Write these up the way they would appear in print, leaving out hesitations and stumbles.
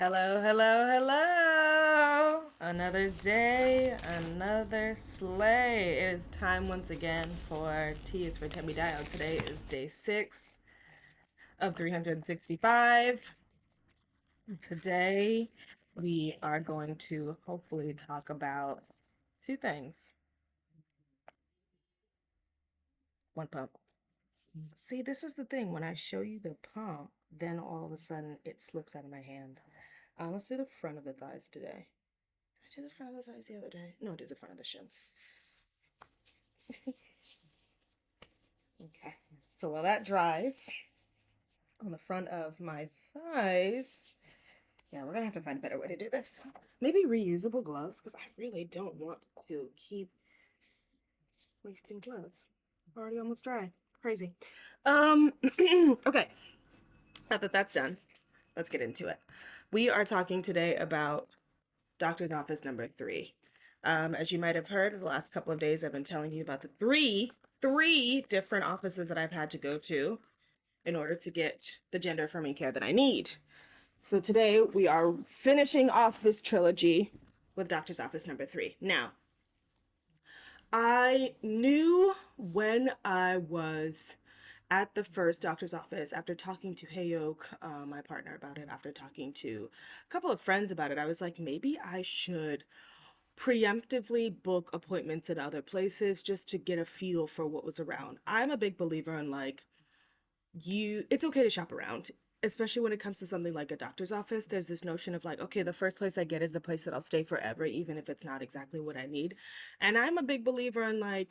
Hello, hello, hello. Another day, another sleigh. It is time once again for T is for Temidayo. Today is day 6 of 365. Today we are going to hopefully talk about two things. One pump. See, this is the thing. When I show you the pump, then all of a sudden it slips out of my hand. Let's do the front of the thighs today. Did I do the front of the thighs the other day? No, I did the front of the shins. Okay. So while that dries on the front of my thighs, yeah, we're gonna have to find a better way to do this. Maybe reusable gloves, because I really don't want to keep wasting gloves. Already almost dry. Crazy. Okay. Now that that's done, let's get into it. We are talking today about doctor's office number 3. As you might have heard, the last couple of days I've been telling you about the three different offices that I've had to go to in order to get the gender affirming care that I need. So today we are finishing off this trilogy with doctor's office number 3. Now, I knew when I was at the first doctor's office, after talking to Hayok, my partner, about it, after talking to a couple of friends about it, I was like, maybe I should preemptively book appointments in other places just to get a feel for what was around. I'm a big believer in it's okay to shop around, especially when it comes to something like a doctor's office. There's this notion of like, okay, the first place I get is the place that I'll stay forever, even if it's not exactly what I need. And I'm a big believer in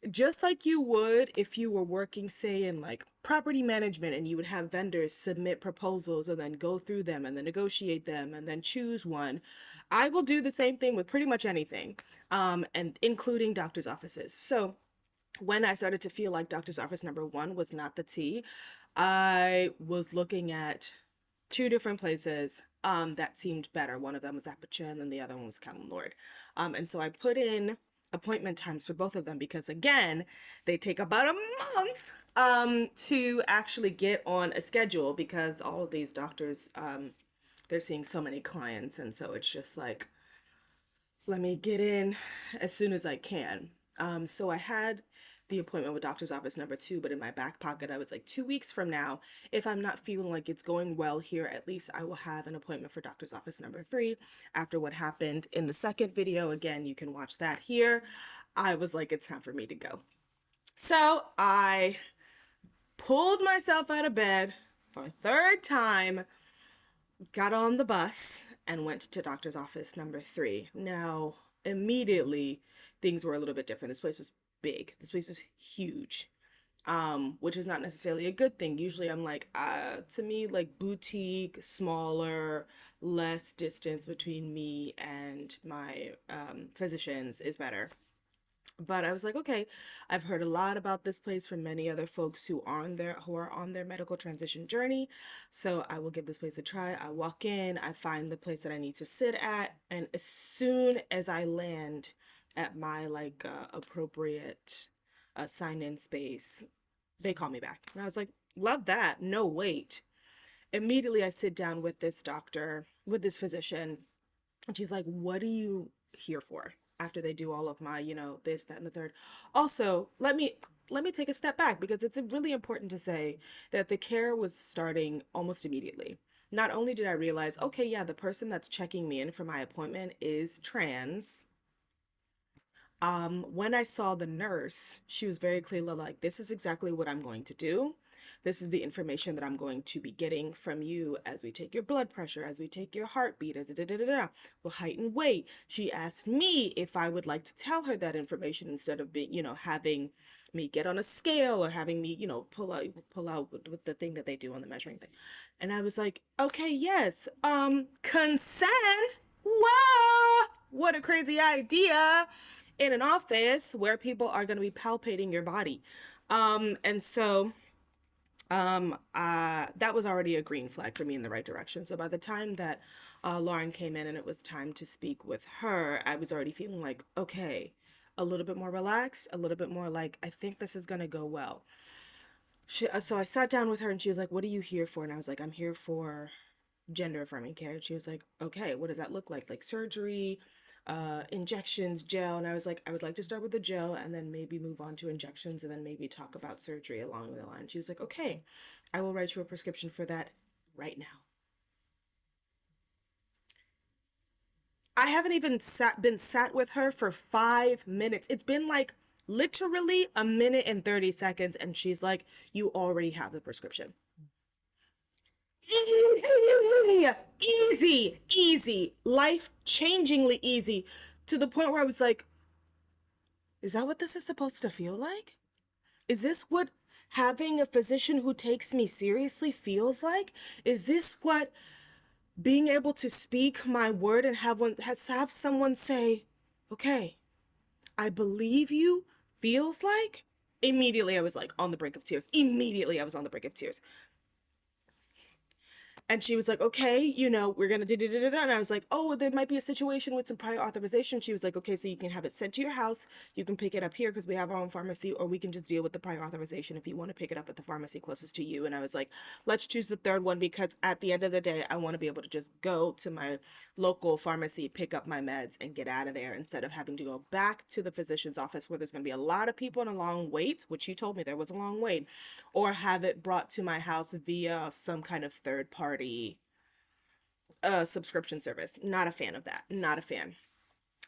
just like you would if you were working, say, in like property management, and you would have vendors submit proposals and then go through them and then negotiate them and then choose one. I will do the same thing with pretty much anything, and including doctor's offices. So when I started to feel like doctor's office number 1 was not the T, I was looking at two different places that seemed better. One of them was Aperture, and then the other one was Calum Lord. And so I put in appointment times for both of them because, again, they take about a month to actually get on a schedule because all of these doctors, they're seeing so many clients. And so it's just like, let me get in as soon as I can. So I had the appointment with doctor's office number 2, but in my back pocket, I was like, 2 weeks from now, if I'm not feeling like it's going well here, at least I will have an appointment for doctor's office number 3 after what happened in the second video. Again, you can watch that here. I was like, it's time for me to go. So I pulled myself out of bed for a third time, got on the bus, and went to doctor's office number 3. Now, immediately, things were a little bit different. This place was big. This place is huge, which is not necessarily a good thing. Usually I'm like, to me, like boutique, smaller, less distance between me and my physicians is better. But I was like, okay, I've heard a lot about this place from many other folks who are on their medical transition journey. So I will give this place a try. I walk in, I find the place that I need to sit at, and as soon as I land at my appropriate sign-in space, they call me back. And I was like, love that. No wait. Immediately I sit down with this doctor, with this physician, and she's like, what are you here for? After they do all of my, this, that, and the third. Also, let me take a step back because it's really important to say that the care was starting almost immediately. Not only did I realize, okay, yeah, the person that's checking me in for my appointment is trans. When I saw the nurse, she was very clearly like, this is exactly what I'm going to do. This is the information that I'm going to be getting from you as we take your blood pressure, as we take your heartbeat, as da da da da, will heighten weight. She asked me if I would like to tell her that information instead of being, having me get on a scale or having me, pull out with the thing that they do on the measuring thing. And I was like, okay, yes, consent. Whoa, what a crazy idea in an office where people are going to be palpating your body. And so that was already a green flag for me in the right direction. So by the time that Lauren came in and it was time to speak with her, I was already feeling like, okay, a little bit more relaxed, a little bit more like, I think this is going to go well. So I sat down with her and she was like, what are you here for? And I was like, I'm here for gender affirming care. And she was like, okay, what does that look like? Like surgery, injections, gel. And I was like, I would like to start with the gel and then maybe move on to injections and then maybe talk about surgery along the line. She was like, okay, I will write you a prescription for that right now. I haven't even been sat with her for 5 minutes. It's been like literally a minute and 30 seconds. And she's like, you already have the prescription. Easy, life-changingly easy, to the point where I was like, is that what this is supposed to feel like? Is this what having a physician who takes me seriously feels like? Is this what being able to speak my word and have someone say, okay, I believe you feels like? Immediately I was like on the brink of tears. Immediately I was on the brink of tears. And she was like, okay, we're going to do. And I was like, oh, there might be a situation with some prior authorization. She was like, okay, so you can have it sent to your house. You can pick it up here because we have our own pharmacy, or we can just deal with the prior authorization if you want to pick it up at the pharmacy closest to you. And I was like, let's choose the third one, because at the end of the day, I want to be able to just go to my local pharmacy, pick up my meds, and get out of there instead of having to go back to the physician's office where there's going to be a lot of people and a long wait, which you told me there was a long wait, or have it brought to my house via some kind of third party subscription service. Not a fan of that. Not a fan.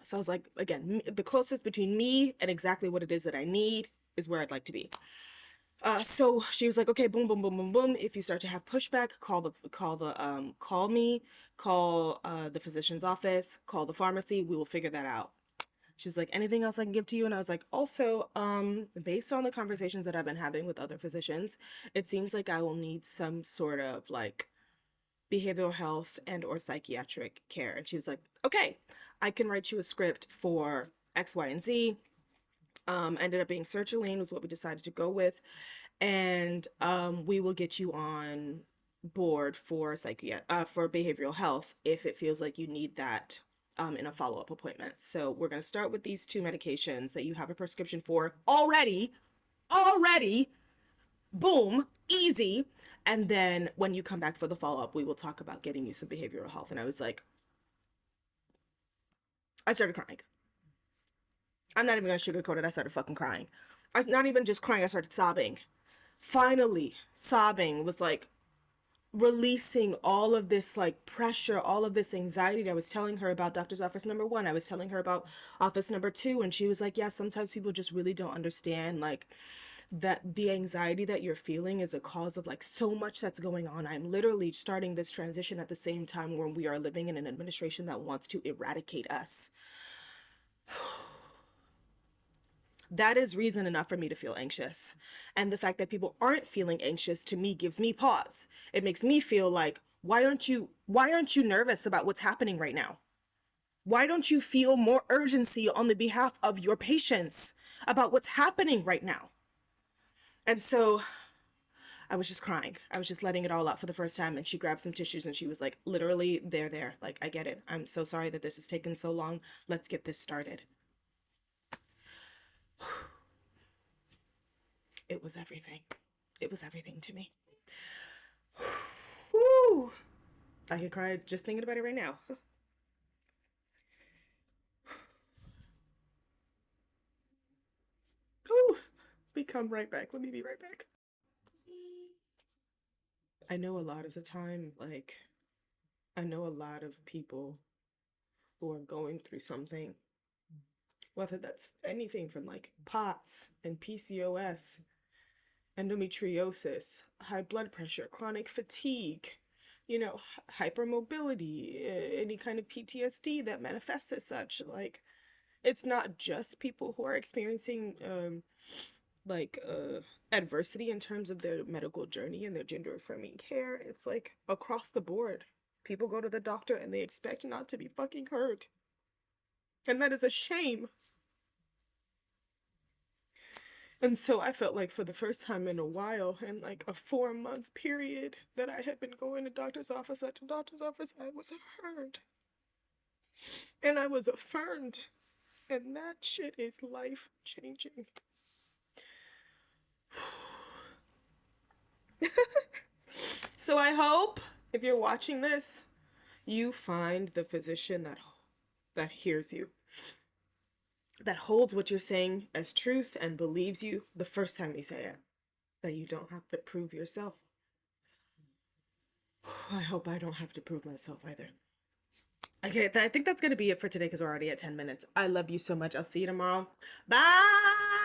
So I was like, again, the closest between me and exactly what it is that I need is where I'd like to be. So she was like, okay, boom, boom, boom, boom, boom. If you start to have pushback, call me, call the physician's office, call the pharmacy. We will figure that out. She's like, anything else I can give to you? And I was like, also, based on the conversations that I've been having with other physicians, it seems like I will need some sort of like behavioral health and or psychiatric care. And she was like, okay, I can write you a script for X, Y, and Z. Ended up being sertraline was what we decided to go with. And we will get you on board for for behavioral health if it feels like you need that in a follow-up appointment. So we're going to start with these two medications that you have a prescription for already, boom, easy. And then when you come back for the follow-up, we will talk about getting you some behavioral health. And I was like, I started crying. I'm not even gonna sugarcoat it. I started fucking crying. I was not even just crying, I started sobbing. Finally, sobbing was like releasing all of this like pressure, all of this anxiety that I was telling her about doctor's office number 1. I was telling her about office number 2, and she was like, yeah, sometimes people just really don't understand like that the anxiety that you're feeling is a cause of like so much that's going on. I'm literally starting this transition at the same time when we are living in an administration that wants to eradicate us. That is reason enough for me to feel anxious. And the fact that people aren't feeling anxious to me gives me pause. It makes me feel like, why aren't you nervous about what's happening right now? Why don't you feel more urgency on the behalf of your patients about what's happening right now? And so I was just crying. I was just letting it all out for the first time. And she grabbed some tissues and she was like, literally, there. Like, I get it. I'm so sorry that this has taken so long. Let's get this started. It was everything. It was everything to me. Woo! I could cry just thinking about it right now. Ooh, we come right back. Let me be right back. I know a lot of the time, like, I know a lot of people who are going through something, whether that's anything from like POTS and PCOS, endometriosis, high blood pressure, chronic fatigue, hypermobility, any kind of PTSD that manifests as such. Like, it's not just people who are experiencing like adversity in terms of their medical journey and their gender affirming care. It's like across the board. People go to the doctor and they expect not to be fucking heard. And that is a shame. And so I felt like for the first time in a while, in like a 4-month period that I had been going to doctor's office after doctor's office, I was heard. And I was affirmed. And that shit is life changing. So I hope If you're watching this, you find the physician that hears you, that holds what you're saying as truth and believes you the first time you say it, that you don't have to prove yourself. I hope I don't have to prove myself either. Okay, I think that's going to be it for today because we're already at 10 minutes. I love you so much. I'll see you tomorrow. Bye.